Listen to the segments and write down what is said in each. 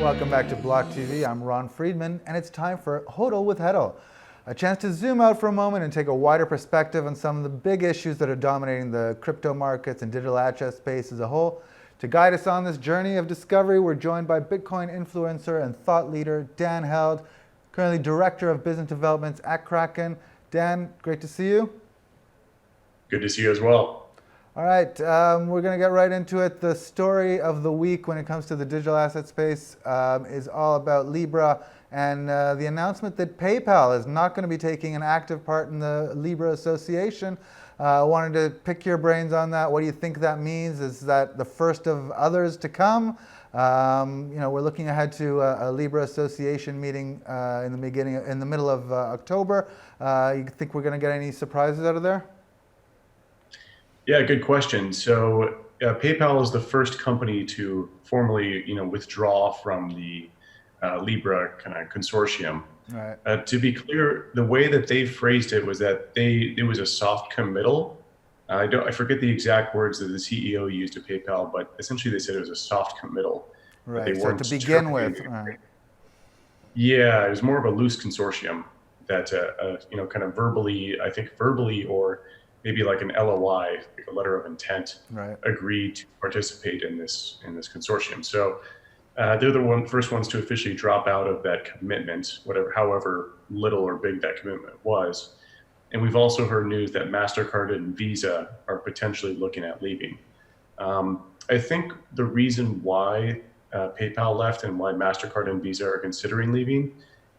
Welcome back to BlockTV. I'm Ron Friedman, and it's time for HODL with HEDL, a chance to zoom out for a moment and take a wider perspective on some of the big issues that are dominating the crypto markets and digital asset space as a whole. To guide us on this journey of discovery, we're joined by Bitcoin influencer and thought leader Dan Held, currently Director of Business Developments at Kraken. Dan, great to see you. Good to see you as well. All right, we're going to get right into it. The story of the week when it comes to the digital asset space is all about Libra and the announcement that PayPal is not going to be taking an active part in the Libra Association. I wanted to pick your brains on that. What do you think that means? Is that the first of others to come? We're looking ahead to a Libra Association meeting in the middle of October. You think we're going to get any surprises out of there? Yeah, good question. So PayPal is the first company to formally, withdraw from the Libra kind of consortium. Right. To be clear, the way that they phrased it was that it was a soft committal. I forget the exact words that the CEO used at PayPal, but essentially they said it was a soft committal. Right. They So weren't to begin with, right. Yeah, it was more of a loose consortium that kind of verbally, I think verbally or maybe like an LOI, like a letter of intent, right, agreed to participate in this consortium. So they're the first ones to officially drop out of that commitment, however little or big that commitment was. And we've also heard news that MasterCard and Visa are potentially looking at leaving. I think the reason why PayPal left and why MasterCard and Visa are considering leaving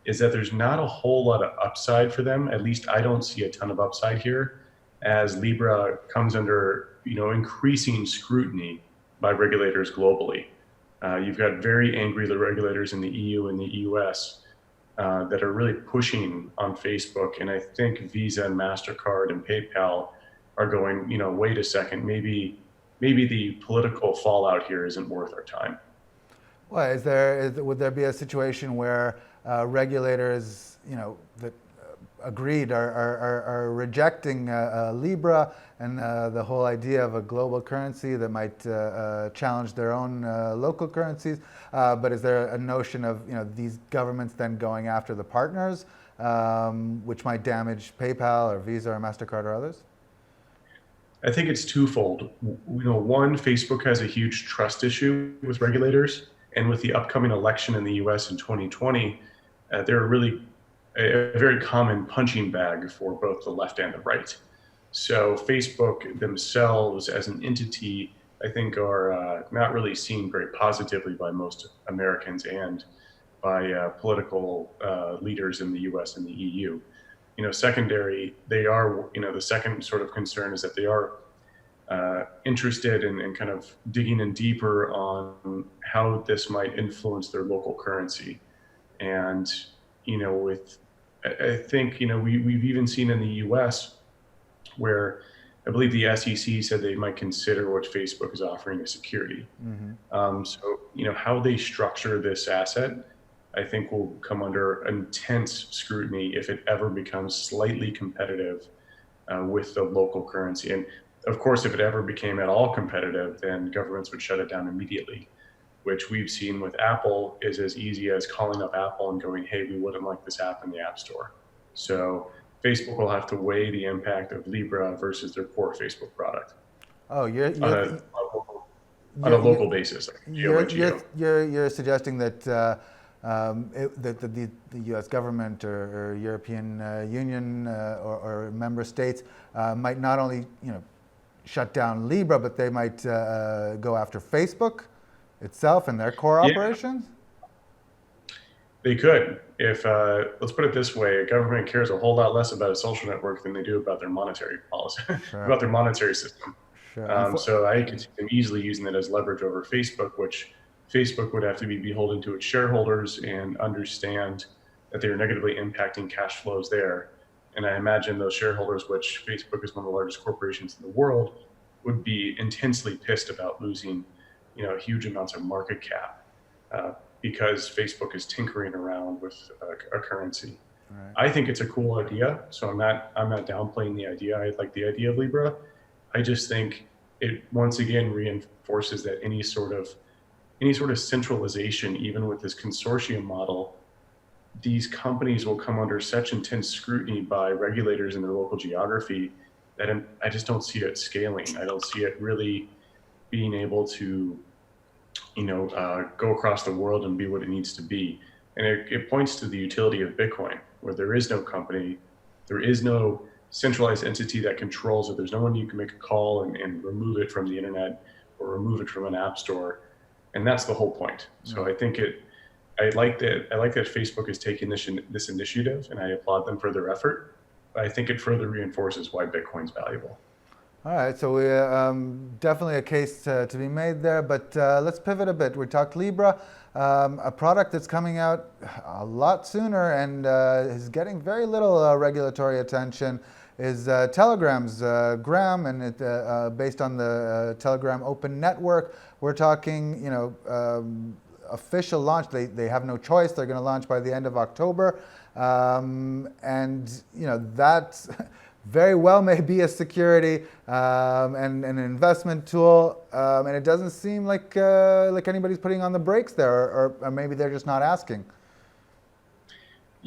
is that there's not a whole lot of upside for them. At least I don't see a ton of upside here, as Libra comes under increasing scrutiny by regulators globally. You've got very angry regulators in the EU and the US that are really pushing on Facebook, and I think Visa and MasterCard and PayPal are going, wait a second, maybe the political fallout here isn't worth our time. Well, would there be a situation where regulators, that agreed are rejecting Libra and the whole idea of a global currency that might challenge their own local currencies? But is there a notion of these governments then going after the partners, which might damage PayPal or Visa or MasterCard or others? I think it's twofold. One, Facebook has a huge trust issue with regulators, and with the upcoming election in the US in 2020, they're really a very common punching bag for both the left and the right. So Facebook themselves as an entity, I think, are not really seen very positively by most Americans and by political leaders in the US and the EU. Secondary, they are, the second sort of concern is that they are interested in kind of digging in deeper on how this might influence their local currency. And, I think, we've even seen in the US where I believe the SEC said they might consider what Facebook is offering as security. Mm-hmm. So, how they structure this asset, I think will come under intense scrutiny if it ever becomes slightly competitive with the local currency. And of course, if it ever became at all competitive, then governments would shut it down immediately, which we've seen with Apple is as easy as calling up Apple and going, hey, we wouldn't like this app in the App Store. So Facebook will have to weigh the impact of Libra versus their core Facebook product. Oh, On a local basis. You're suggesting that the U.S. government or European Union or member states might not only shut down Libra, but they might go after Facebook itself and their core operations? They could. If let's put it this way, a government cares a whole lot less about a social network than they do about their monetary policy, Sure. about their monetary system. Sure. So I could see them easily using it as leverage over Facebook, which Facebook would have to be beholden to its shareholders and understand that they are negatively impacting cash flows there. And I imagine those shareholders, which Facebook is one of the largest corporations in the world, would be intensely pissed about losing, huge amounts of market cap because Facebook is tinkering around with a currency. Right. I think it's a cool idea, so I'm not downplaying the idea. I like the idea of Libra. I just think it once again reinforces that any sort of any sort of centralization, even with this consortium model, these companies will come under such intense scrutiny by regulators in their local geography that I just don't see it scaling. I don't see it really being able to, go across the world and be what it needs to be. And it points to the utility of Bitcoin, where there is no company, there is no centralized entity that controls it. There's no one you can make a call and remove it from the internet or remove it from an app store. And that's the whole point. So I think I like that Facebook is taking this initiative, and I applaud them for their effort. But I think it further reinforces why Bitcoin's valuable. All right, so we definitely a case to be made there, but let's pivot a bit. We talked Libra, a product that's coming out a lot sooner and is getting very little regulatory attention is Telegram's Gram, and it, based on the Telegram Open Network. We're talking, official launch. They have no choice. They're going to launch by the end of October, and that's very well may be a security and an investment tool, and it doesn't seem like anybody's putting on the brakes there, or maybe they're just not asking.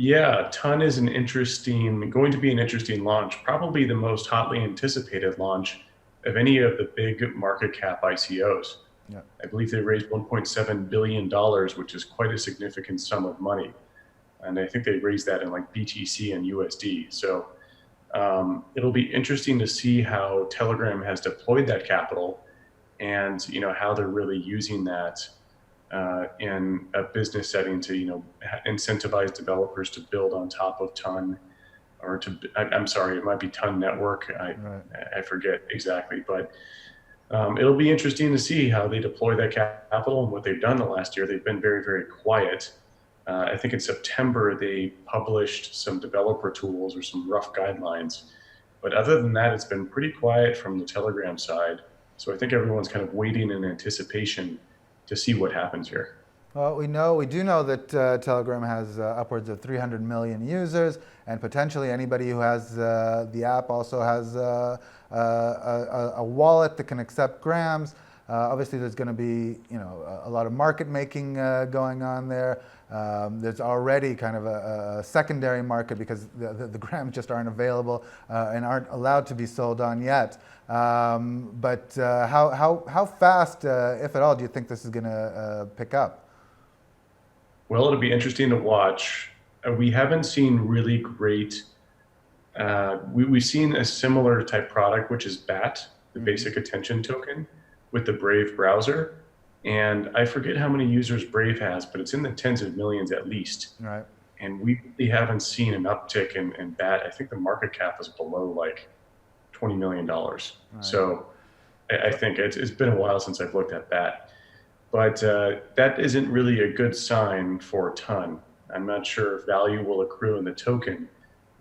Yeah, Ton is going to be an interesting launch, probably the most hotly anticipated launch of any of the big market cap ICOs. Yeah. I believe they raised $1.7 billion, which is quite a significant sum of money. And I think they raised that in like BTC and USD. So it'll be interesting to see how Telegram has deployed that capital, and how they're really using that in a business setting to incentivize developers to build on top of Ton, or I'm sorry, it might be Ton Network. I forget exactly, but it'll be interesting to see how they deploy that capital and what they've done the last year. They've been very, very quiet. I think in September, they published some developer tools or some rough guidelines. But other than that, it's been pretty quiet from the Telegram side. So I think everyone's kind of waiting in anticipation to see what happens here. Well, we do know that Telegram has upwards of 300 million users, and potentially anybody who has the app also has a wallet that can accept grams. Obviously, there's going to be a lot of market making going on there. There's already kind of a secondary market because the grams just aren't available and aren't allowed to be sold on yet. But how fast, if at all, do you think this is going to pick up? Well, it'll be interesting to watch. We haven't seen really great. We've seen a similar type product, which is BAT, the basic attention token, with the Brave browser. And I forget how many users Brave has, but it's in the tens of millions at least. Right. And we really haven't seen an uptick in BAT. I think the market cap is below like $20 million. Right. So I think it's been a while since I've looked at BAT. But that isn't really a good sign for Ton. I'm not sure if value will accrue in the token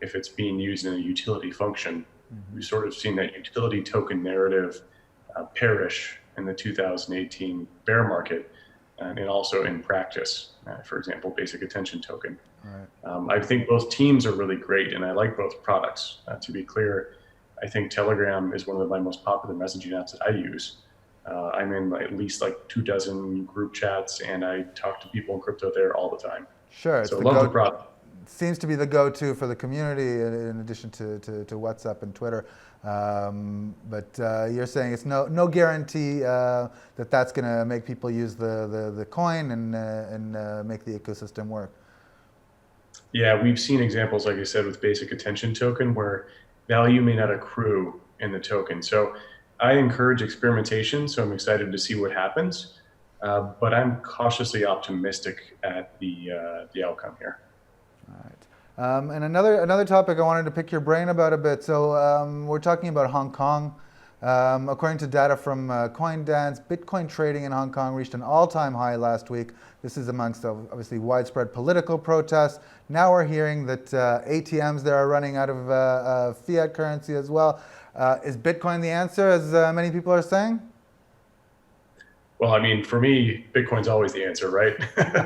if it's being used in a utility function. We've sort of seen that utility token narrative perish in the 2018 bear market, and also in practice. For example, basic attention token. Right. I think both teams are really great, and I like both products. To be clear, I think Telegram is one of my most popular messaging apps that I use. I'm in at least like 24 group chats, and I talk to people in crypto there all the time. Sure. So love the product. Seems to be the go-to for the community in addition to WhatsApp and Twitter. But you're saying it's no guarantee that that's going to make people use the coin and make the ecosystem work. Yeah, we've seen examples, like I said, with basic attention token where value may not accrue in the token. So I encourage experimentation, so I'm excited to see what happens. But I'm cautiously optimistic at the outcome here. All right. And another topic I wanted to pick your brain about a bit. So we're talking about Hong Kong. According to data from CoinDance, Bitcoin trading in Hong Kong reached an all-time high last week. This is amongst obviously widespread political protests. Now we're hearing that ATMs there are running out of fiat currency as well. Is Bitcoin the answer, as many people are saying? Well, I mean, for me, Bitcoin's always the answer, right?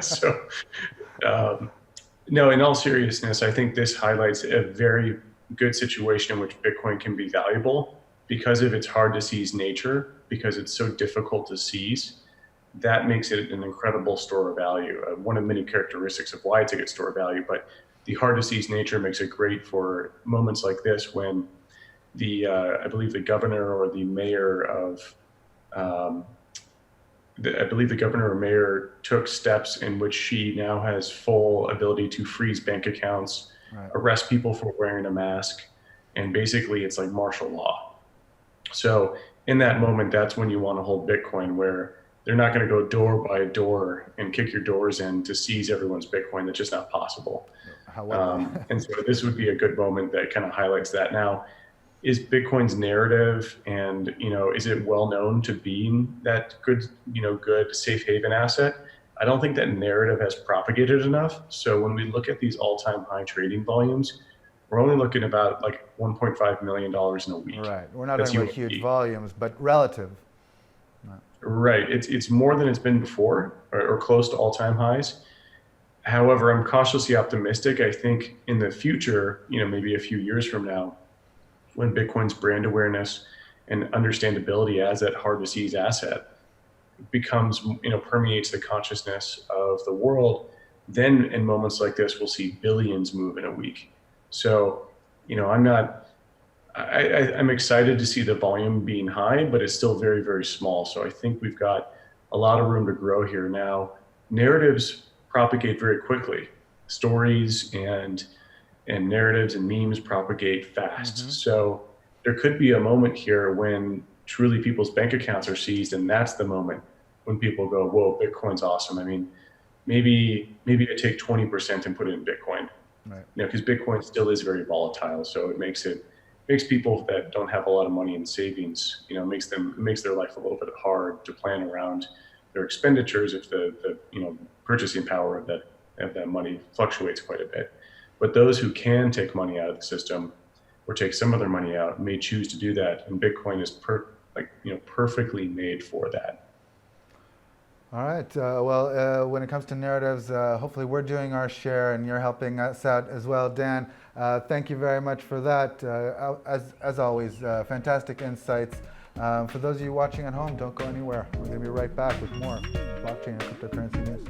So, no, in all seriousness, I think this highlights a very good situation in which Bitcoin can be valuable because of its hard to seize nature, because it's so difficult to seize. that makes it an incredible store of value. One of many characteristics of why it's a good store of value, but the hard to seize nature makes it great for moments like this when I believe the governor or the mayor of, I believe the governor or mayor took steps in which she now has full ability to freeze bank accounts, Right. arrest people for wearing a mask, and basically it's like martial law. So in that moment, that's when you want to hold Bitcoin, where they're not going to go door by door and kick your doors in to seize everyone's Bitcoin. That's just not possible. However, And so this would be a good moment that kind of highlights that. Now, is Bitcoin's narrative and, is it well known to being that good, good safe haven asset? I don't think that narrative has propagated enough. So when we look at these all-time high trading volumes, we're only looking about like $1.5 million in a week. right. We're not That's talking about USD. huge volumes, but relative. Right. It's more than it's been before, or close to all-time highs. However, I'm cautiously optimistic. I think in the future, maybe a few years from now, when Bitcoin's brand awareness and understandability as that hard to seize asset becomes, permeates the consciousness of the world, then in moments like this, we'll see billions move in a week. So, I'm excited to see the volume being high, but it's still very, very small. So I think we've got a lot of room to grow here. Now, narratives propagate very quickly. Stories and narratives and memes propagate fast. Mm-hmm. So there could be a moment here when truly people's bank accounts are seized, and that's the moment when people go, whoa, Bitcoin's awesome. I mean, maybe I take 20% and put it in Bitcoin. Right. Because Bitcoin still is very volatile. So it makes people that don't have a lot of money in savings, makes their life a little bit hard to plan around their expenditures if the purchasing power of that money fluctuates quite a bit. But those who can take money out of the system or take some of their money out may choose to do that, and Bitcoin is perfectly made for that. All right. Well, when it comes to narratives, hopefully we're doing our share, and you're helping us out as well, Dan. Thank you very much for that. As always, fantastic insights. For those of you watching at home, don't go anywhere. We're going to be right back with more blockchain and cryptocurrency news.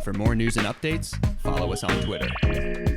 For more news and updates, follow us on Twitter.